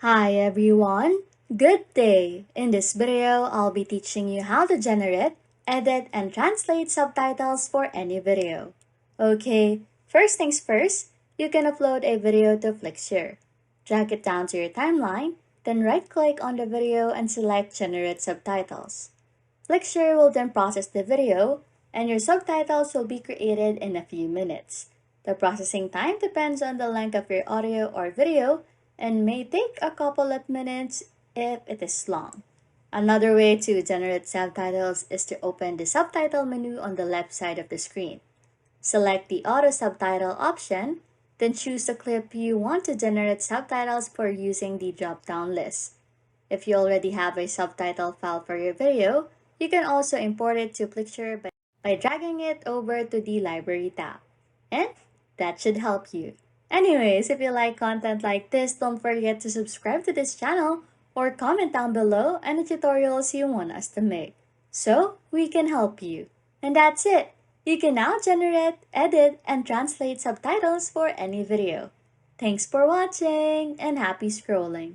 Hi everyone, good day! In this video, I'll be teaching you how to generate, edit, and translate subtitles for any video. Okay, first things first, you can upload a video to Flixshare. Drag it down to your timeline, then right-click on the video and select Generate Subtitles. Flixshare will then process the video, and your subtitles will be created in a few minutes. The processing time depends on the length of your audio or video and may take a couple of minutes if it is long. Another way to generate subtitles is to open the subtitle menu on the left side of the screen. Select the auto subtitle option, then choose the clip you want to generate subtitles for using the drop-down list. If you already have a subtitle file for your video, you can also import it to Flixshare by dragging it over to the Library tab. And that should help you. Anyways, if you like content like this, don't forget to subscribe to this channel or comment down below any tutorials you want us to make, so we can help you. And that's it! You can now generate, edit, and translate subtitles for any video. Thanks for watching and happy scrolling!